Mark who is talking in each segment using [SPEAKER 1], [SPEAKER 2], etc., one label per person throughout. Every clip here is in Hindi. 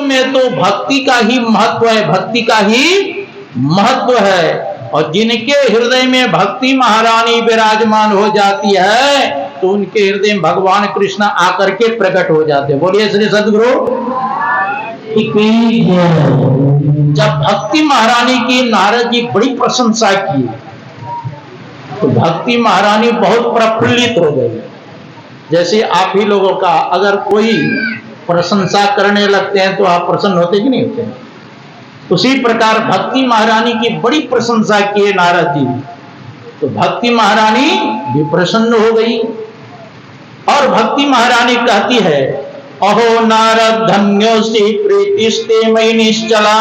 [SPEAKER 1] में तो भक्ति का ही महत्व है, भक्ति का ही महत्व है। और जिनके हृदय में भक्ति महारानी विराजमान हो जाती है तो उनके हृदय में भगवान कृष्ण आकर के प्रकट हो जाते हैं। बोलिए श्री सद्गुरु। जब भक्ति महारानी की नारद जी बड़ी प्रशंसा की तो भक्ति महारानी बहुत प्रफुल्लित हो गई। जैसे आप ही लोगों का अगर कोई प्रशंसा करने लगते हैं तो आप प्रसन्न होते कि नहीं होते? उसी प्रकार भक्ति महारानी की बड़ी प्रशंसा किए नारद जी, तो भक्ति महारानी भी प्रसन्न हो गई। और भक्ति महारानी कहती है, अहो नारद धन्योस्ति प्रीतिस्ते मयि निश्चला,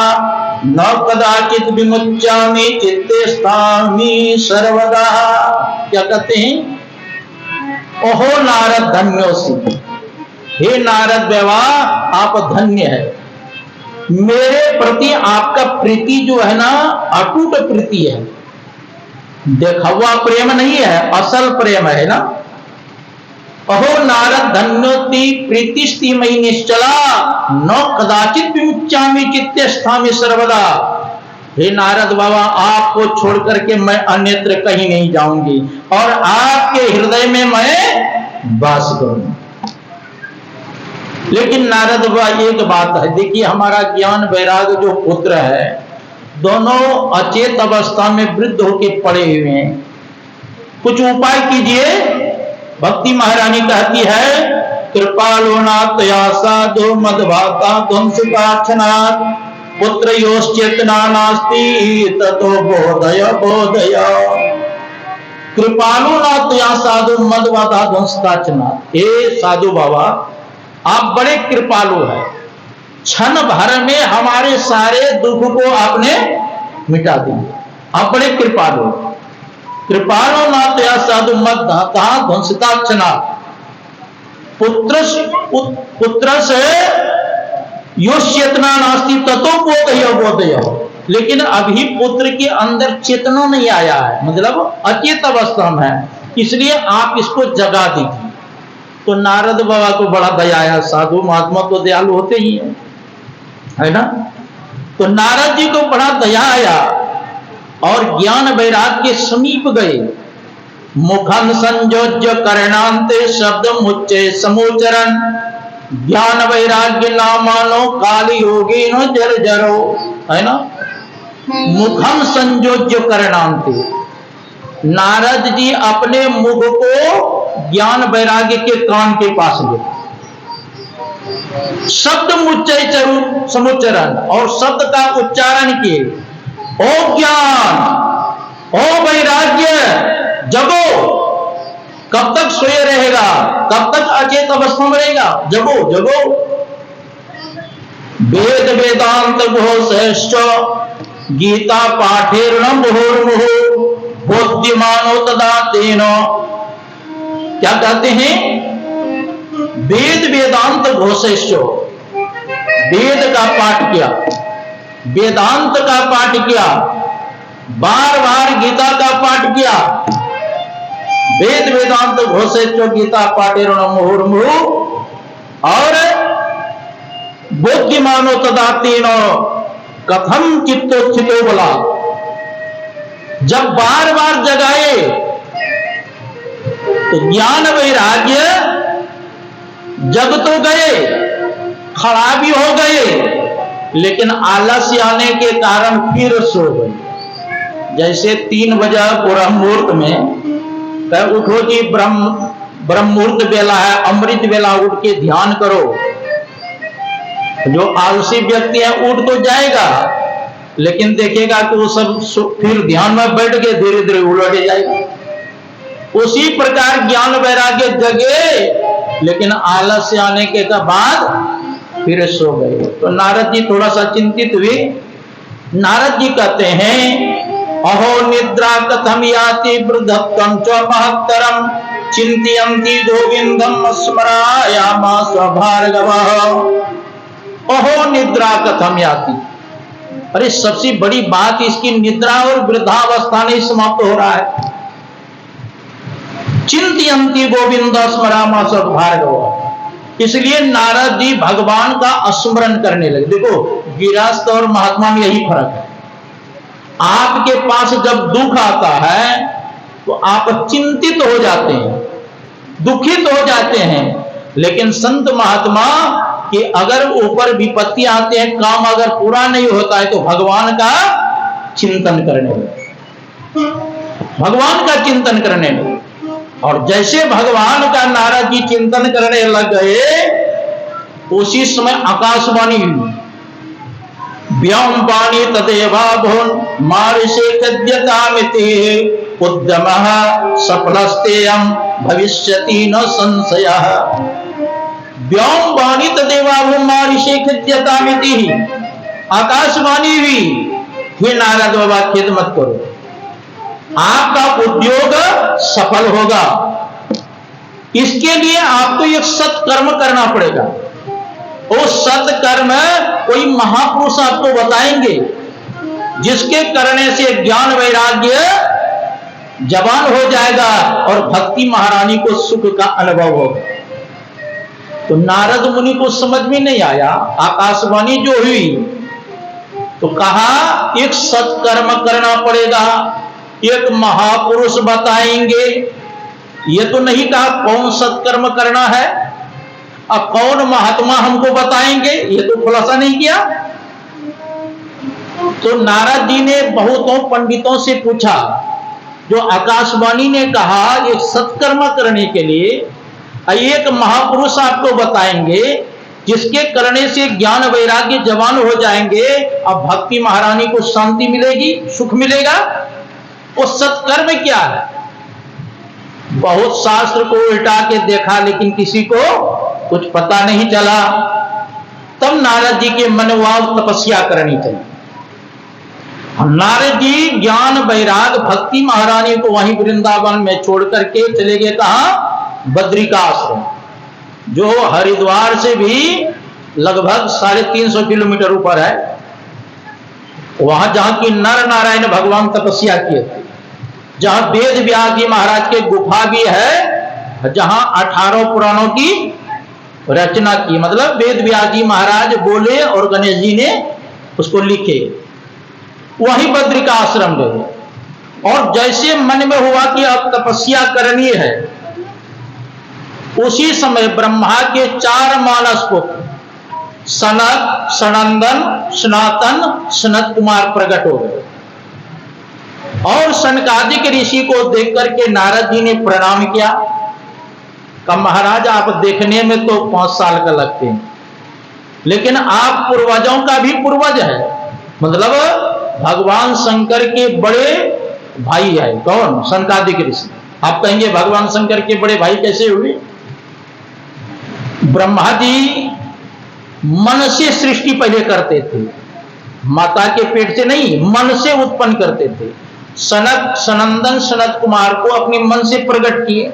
[SPEAKER 1] न कदाचित विमुच्यामि चित्ते स्थामि सर्वदा। क्या कहते हैं? अहो नारद धन्योस्ति, हे नारद देवा आप धन्य है, मेरे प्रति आपका प्रीति जो है ना अटूट प्रीति है, देखा हुआ प्रेम नहीं है, असल प्रेम है ना। अहो नारद धन्योति प्रीतिस्ति मयि निश्चला, न कदाचित विमुच्यामि चित्ते स्थामि सर्वदा। हे नारद बाबा आपको छोड़ करके मैं अन्यत्र कहीं नहीं जाऊंगी और आपके हृदय में मैं वास करूंगी। लेकिन नारद बाबा एक बात है, देखिए हमारा ज्ञान वैराग्य जो पुत्र है दोनों अचेत अवस्था में वृद्ध होकर पड़े हुए हैं, कुछ उपाय कीजिए। भक्ति महारानी कहती है, कृपालुनाथ तया साधु मदभाता ध्वंसुकाक्षनात् पुत्र योश्चेतना नास्ति ततो बोधय बोधय। कृपालुनाथ तया साधु मदभाता ध्वंसुकाक्षनात्, हे साधु बाबा आप बड़े कृपालु हैं, क्षण भर में हमारे सारे दुख को आपने मिटा दिया, आप बड़े कृपालु। कृपालो नाथ या साधु मत दाता ध्वंसिताक्षणा, पुत्र से योश्चेतना नास्ति ततो बोधय बोधय। लेकिन अभी पुत्र के अंदर चेतना नहीं आया है, मतलब अचेत अवस्था में है, इसलिए आप इसको जगा दीजिए। तो नारद बाबा को बड़ा दया आया, साधु महात्मा तो दयालु होते ही है ना। तो नारद जी को बड़ा दया आया और ज्ञान वैराग्य के समीप गए। मुखम संयोज्य करणांते शब्द मुच्चे समोचरण, ज्ञान वैराग्य नामानो काली योगी नो जर जरो, है ना। मुखम संयोज्य करणांते, नारद जी अपने मुख को ज्ञान वैराग्य के कान के पास ले, शब्द मुच्चय समुच्चरण, और शब्द का उच्चारण किए, ओ ज्ञान ओ वैराग्य जगो। कब तक सोए रहेगा, कब तक अचेत अवस्था में रहेगा, जगो जगो। वेद वेदांत घोषश्च गीता पाठेर्न मुहुर्मुहु बोध्यमानो तदा तेन। क्या कहते हैं? वेद वेदांत घोषश्च, वेद का पाठ किया, वेदांत का पाठ किया, बार बार गीता का पाठ किया। वेद वेदांत घोषश्च गीता पाठेर्न मुहुर्मुहु, और बोध्यमानो तदा तेन कथम चित्तोत्थितो बोला। जब बार बार जगाए तो ज्ञान वैराग्य जग तो गए, खड़ा भी हो गए, लेकिन आलस्य आने के कारण फिर सो गए। जैसे 3 बजे ब्रह्म मुहूर्त में उठो जी, ब्रह्म मुहूर्त बेला है, अमृत बेला, उठ के ध्यान करो। जो आलसी व्यक्ति है उठ तो जाएगा, लेकिन देखेगा कि वो सब फिर ध्यान में बैठ के धीरे धीरे उलट जाएगा। उसी प्रकार ज्ञान वैराग्य जगे, लेकिन आलस्य आने के बाद फिर सो गए। तो नारद जी थोड़ा सा चिंतित हुए। नारद जी कहते हैं, अहो निद्रा कथम याति वृद्धत्वं च महत्तरम, चिंतयन्ति गोविंदम स्मरायामास भार्गवः। अहो निद्रा कथम याति, अरे सबसे बड़ी बात इसकी निद्रा और वृद्धावस्था नहीं समाप्त हो रहा है। चिंतयन्ति गोविंद स्मरामास भार्गवः, इसलिए नारद जी भगवान का स्मरण करने लगे। देखो, गृहस्थ और महात्मा में यही फर्क है। आपके पास जब दुख आता है तो आप चिंतित हो जाते हैं, दुखित हो जाते हैं, लेकिन संत महात्मा कि अगर ऊपर विपत्ति आते हैं, काम अगर पूरा नहीं होता है तो भगवान का चिंतन करने लगे, भगवान का चिंतन करने लगे। और जैसे भगवान का नारद जी चिंतन करने लग गए, उसी समय आकाशवाणी हुई, व्योम वाणी तदेवा भुवन मारिषे कद्यतामिति उद्यमः सफलस्तेयं भविष्यति न संशयः। व्योम वाणी तदेवा भुवन मारिषे कद्यतामिति, आकाशवाणी हुई, हे नारद बाबा खेद मत करो, आपका उद्योग सफल होगा। इसके लिए आपको एक सत्कर्म करना पड़ेगा। वो सत्कर्म कोई महापुरुष आपको बताएंगे, जिसके करने से ज्ञान वैराग्य जवान हो जाएगा और भक्ति महारानी को सुख का अनुभव होगा। तो नारद मुनि को समझ में नहीं आया, आकाशवाणी जो हुई तो कहा एक सत्कर्म करना पड़ेगा, एक महापुरुष बताएंगे। ये तो नहीं कहा कौन सत्कर्म करना है, अब कौन महात्मा हमको बताएंगे, ये तो खुलासा नहीं किया। तो नारद जी ने बहुतों पंडितों से पूछा, जो आकाशवाणी ने कहा एक सत्कर्म करने के लिए एक महापुरुष आपको बताएंगे, जिसके करने से ज्ञान वैराग्य जवान हो जाएंगे, अब भक्ति महारानी को शांति मिलेगी, सुख मिलेगा। वो सत्कर्म क्या है? बहुत शास्त्र को उल्टा के देखा, लेकिन किसी को कुछ पता नहीं चला। तब नारद जी के मन हुआ तपस्या करनी चाहिए। नारद जी ज्ञान वैराग भक्ति महारानी को वहीं वृंदावन में छोड़ करके चले गए, कहा? बद्रिका आश्रम, जो हरिद्वार से भी लगभग 350 किलोमीटर ऊपर है। वहां जहां की नर नारायण भगवान तपस्या किए थे, जहां वेद व्यास जी महाराज के गुफा भी है, जहां 18 पुराणों की रचना की, मतलब वेद व्यास जी महाराज बोले और गणेश जी ने उसको लिखे, वही बद्रिका आश्रम गए। और जैसे मन में हुआ कि अब तपस्या करनी है, उसी समय ब्रह्मा के 4 मानस पुत्र सनक, सनंदन, सनातन, सनत कुमार प्रकट हो गए। और सनकादिक ऋषि को देख करके नारद जी ने प्रणाम किया, कहा महाराज आप देखने में तो 5 साल का लगते हैं, लेकिन आप पूर्वजों का भी पूर्वज है, मतलब भगवान शंकर के बड़े भाई है। कौन? सनकादिक ऋषि। आप कहेंगे भगवान शंकर के बड़े भाई कैसे हुए? ब्रह्मा जी मन से सृष्टि पहले करते थे, माता के पेट से नहीं, मन से उत्पन्न करते थे। सनक, सनंदन, सनत कुमार को अपने मन से प्रकट किए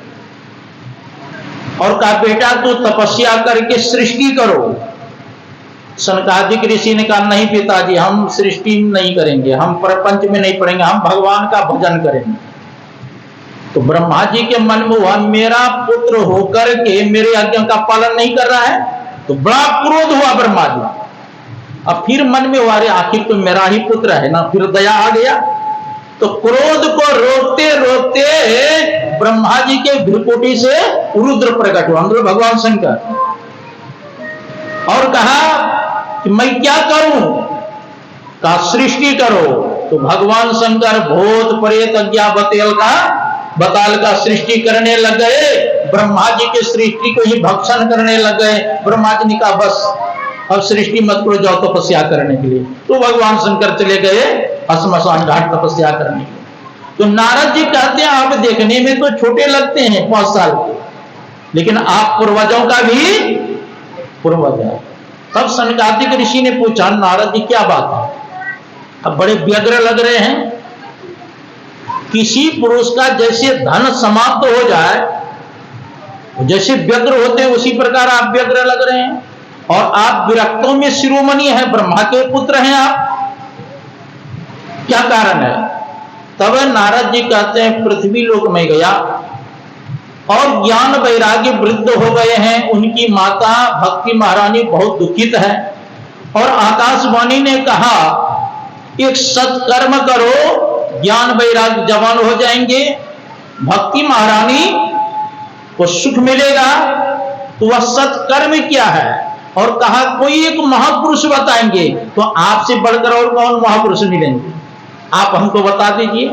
[SPEAKER 1] और कहा बेटा तू तपस्या करके सृष्टि करो। सनकादिक ऋषि ने कहा नहीं पिताजी, हम सृष्टि नहीं करेंगे, हम प्रपंच में नहीं पड़ेंगे, हम भगवान का भजन करेंगे। तो ब्रह्मा जी के मन में हुआ मेरा पुत्र होकर के मेरे आज्ञा का पालन नहीं कर रहा है, तो बड़ा क्रोध हुआ ब्रह्मा जी। अब फिर मन में हुआ आखिर तो मेरा ही पुत्र है ना, फिर दया आ गया। तो क्रोध को रोकते रोकते ब्रह्मा जी के भ्रुकुटी से रुद्र प्रकट हुआ, मतलब भगवान शंकर, और कहा कि मैं क्या करूं? कहा सृष्टि करो। तो भगवान शंकर भूत प्रेत अज्ञा बताल का सृष्टि करने लग गए। ब्रह्मा जी के सृष्टि को ही भक्षण करने लग गए। ब्रह्मा जी ने कहा बस अब सृष्टि मत करो, जाओ तपस्या करने के लिए। तो भगवान शंकर चले गए श्मशान घाट तपस्या करने के लिए। तो नारद जी कहते हैं आप देखने में तो छोटे लगते हैं 5 साल के, लेकिन आप पूर्वजों का भी पूर्वज है। तब सनकादिक ऋषि ने पूछा नारद जी क्या बात है, अब बड़े व्यग्र लग रहे हैं। किसी पुरुष का जैसे धन समाप्त हो जाए, जैसे व्यग्र होते हैं उसी प्रकार आप व्यग्र लग रहे हैं, और आप विरक्तों में शिरोमणि हैं, ब्रह्मा के पुत्र हैं आप, क्या कारण है? तब नारद जी कहते हैं पृथ्वी लोक में गया और ज्ञान वैराग्य वृद्ध हो गए हैं। उनकी माता भक्ति महारानी बहुत दुखित है और आकाशवाणी ने कहा एक सत्कर्म करो, ज्ञान वैराग्य जवान हो जाएंगे, भक्ति महारानी को सुख मिलेगा। तो वह सत्कर्म क्या है? और कहा कोई एक महापुरुष बताएंगे। तो आपसे बढ़कर और कौन महापुरुष मिलेंगे, आप हमको बता दीजिए।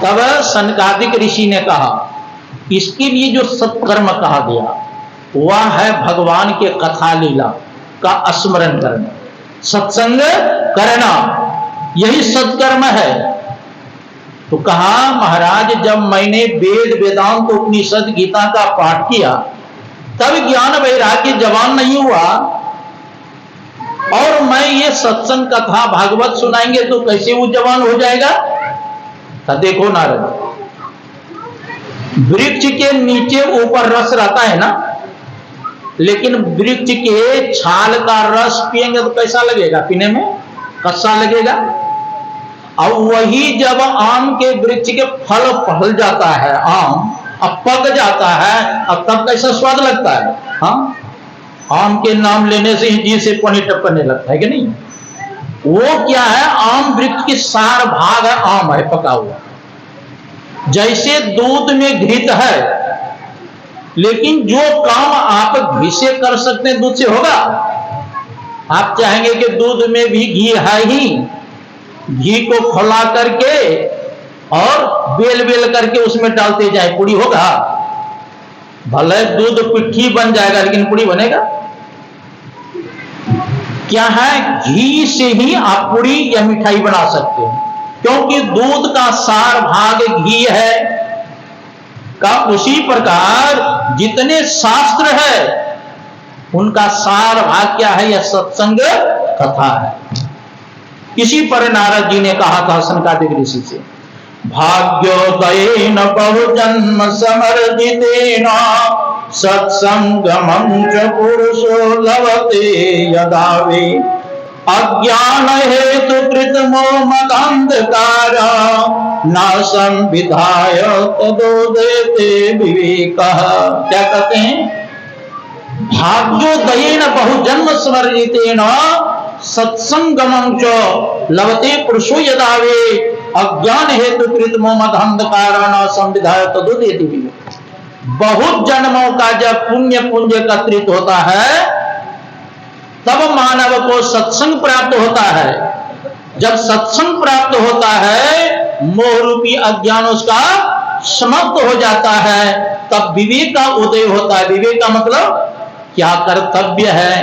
[SPEAKER 1] तब सनकादिक ऋषि ने कहा इसके लिए जो सत्कर्म कहा गया वह है भगवान के कथा लीला का स्मरण करना, सत्संग करना, यही सत्कर्म है। तो कहा महाराज जब मैंने वेद वेदांत उपनिषद गीता का पाठ किया तब ज्ञान वैराग्य जवान नहीं हुआ, और मैं ये सत्संग कथा भागवत सुनाएंगे तो कैसे वो जवान हो जाएगा? तो देखो नारद, वृक्ष के नीचे ऊपर रस रहता है ना, लेकिन वृक्ष के छाल का रस पिएंगे तो कैसा लगेगा? पीने में कच्चा लगेगा। और वही जब आम के वृक्ष के फल फल जाता है, आम अब पक जाता है, अब तब कैसा स्वाद लगता है? हाँ, आम के नाम लेने से ही जी से पानी टपकने लगता है कि नहीं? वो क्या है? आम वृक्ष के सार भाग है, आम है पका हुआ। जैसे दूध में घृत है, लेकिन जो काम आप घी से कर सकते हैं दूध से होगा? आप चाहेंगे कि दूध में भी घी है ही, घी को खौला करके और बेल बेल करके उसमें डालते जाए, पूरी होगा? भले दूध पिट्ठी बन जाएगा लेकिन पूरी बनेगा? क्या है? घी से ही आप पूरी या मिठाई बना सकते हैं, क्योंकि दूध का सार भाग घी है। का उसी प्रकार जितने शास्त्र है उनका सार भाग क्या है? यह सत्संग कथा है। इसी पर नारद जी ने कहा था सनकादिक ऋषि से, भाग्योदयेन बहुजन्म समर्जितेन सत्संगमं च पुरुषो लभते यदा वे अज्ञान हेतु कृतमो मदान्धकार न संविधाय तदोदेते विवेकः। क्या कहते हैं? भाग्योदयेन बहुजन्म समर्जितेन सत्संगमं च लभते पुरुषो यदा वे अज्ञान हेतु कृतमो मदान्धकार न संविधाय तदोदेते विवेकः। बहुत जन्मों का जब पुण्य पुंज एकत्रित होता है तब मानव को सत्संग प्राप्त होता है। जब सत्संग प्राप्त होता है मोह रूपी अज्ञान उसका समाप्त हो जाता है, तब विवेक का उदय होता है। विवेक का मतलब क्या कर्तव्य है,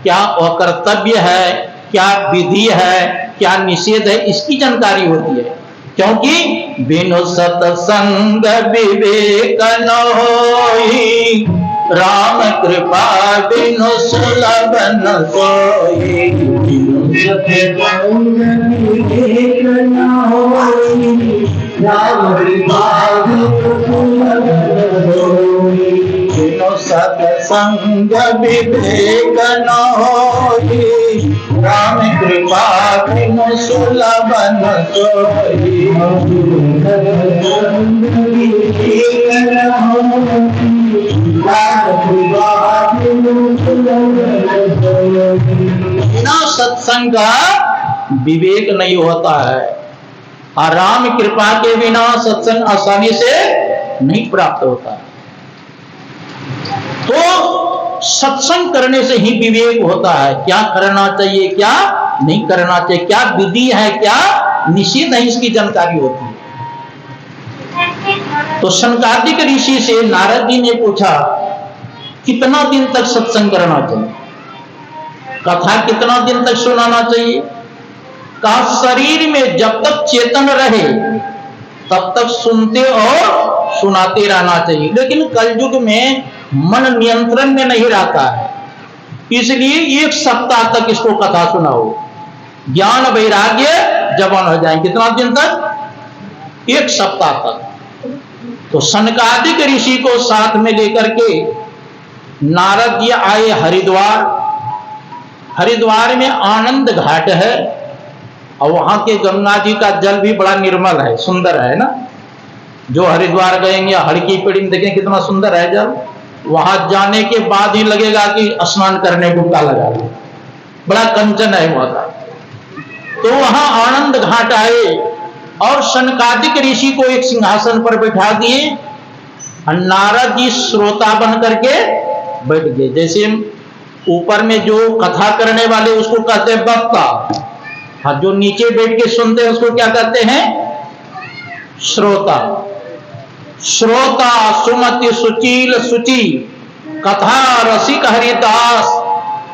[SPEAKER 1] क्या अकर्तव्य है, क्या विधि है, क्या निषेध है, इसकी जानकारी होती है। क्योंकि बिनु सत्संग विवेक न होई, राम कृपा बिनु सुलभ न सोई। बिनु सत्संग विवेक न होई, राम कृपा बिनु सुलभ न सोई। बिनु सत्संग विवेक न होई, राम कृपा बिनु सुलभ न सोई। बिना सत्संग का विवेक नहीं होता है, और राम कृपा के बिना सत्संग आसानी से नहीं प्राप्त होता है। तो सत्संग करने से ही विवेक होता है, क्या करना चाहिए क्या नहीं करना चाहिए, क्या विधि है क्या निषेध है, इसकी जानकारी होती है। तो सनकादिक ऋषि से नारद जी ने पूछा कितना दिन तक सत्संग करना चाहिए, कथा कितना दिन तक सुनाना चाहिए? कहा शरीर में जब तक चेतन रहे तब तक सुनते और सुनाते रहना चाहिए, लेकिन कलयुग में मन नियंत्रण में नहीं रहता है, इसलिए 1 सप्ताह तक इसको कथा सुनाओ, ज्ञान वैराग्य जवान हो जाए। कितना दिन तक? 1 सप्ताह तक। तो सनकादिक ऋषि को साथ में लेकर के नारद जी आए हरिद्वार। हरिद्वार में आनंद घाट है और वहां के गंगा जी का जल भी बड़ा निर्मल है, सुंदर है ना। जो हरिद्वार गएंगे, हड़की पेड़ी में देखें कितना सुंदर है जल, वहां जाने के बाद ही लगेगा कि स्नान करने डुबका लगा लिया, बड़ा कंचन है वहां का। तो वहां आनंद घाट आए और सनकादिक ऋषि को एक सिंहासन पर बैठा दिए और नारद जी श्रोता बन करके बैठ गए। जैसे ऊपर में जो कथा करने वाले उसको कहते हैं वक्ता, हाँ, जो नीचे बैठ के सुनते हैं उसको क्या कहते हैं? श्रोता। श्रोता सुमति सुचील सुचि कथा रसिक हरिदास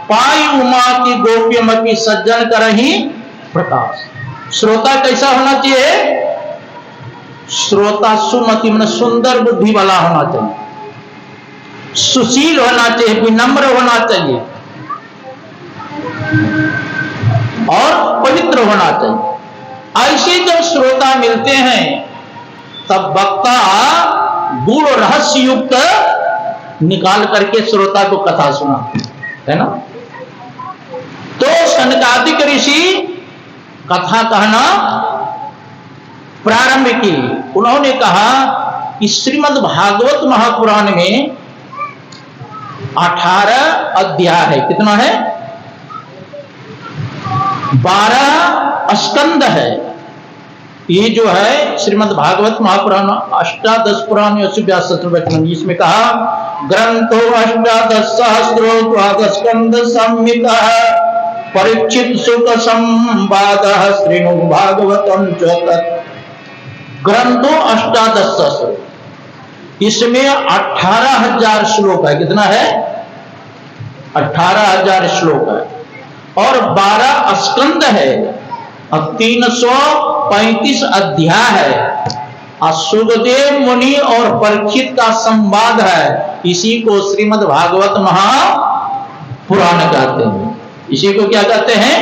[SPEAKER 1] पाई उमा की गोप्यमपि सज्जन करहि प्रकाश। श्रोता कैसा होना चाहिए? श्रोता सुमति मन सुंदर बुद्धि वाला होना चाहिए, सुशील होना चाहिए, विनम्र होना चाहिए और पवित्र होना चाहिए। ऐसे जब श्रोता मिलते हैं तब वक्ता गुण रहस्य युक्त निकाल करके श्रोता को कथा सुनाते है ना। तो सनकादिक ऋषि कथा कहना प्रारंभ की। उन्होंने कहा कि श्रीमद् भागवत महापुराण में 18 अध्याय है। कितना है? 12 स्कंद है। ये जो है श्रीमद् भागवत महापुराण अष्टादश पुराण वचन, इसमें कहा ग्रंथो अष्टादश सहस्रो द्वादश स्कंद संहिता परीक्षित सुख संवाद श्रीनु भागवतम चौतत्। ग्रंथो अष्टादश सहस्रो, इसमें 18,000 श्लोक है। कितना है? 18,000 श्लोक है और 12 स्कंद है और 335 अध्याय है। सुखदेव मुनि और परीक्षित का संवाद है। इसी को श्रीमद् भागवत महापुराण कहते हैं। इसी को क्या कहते हैं?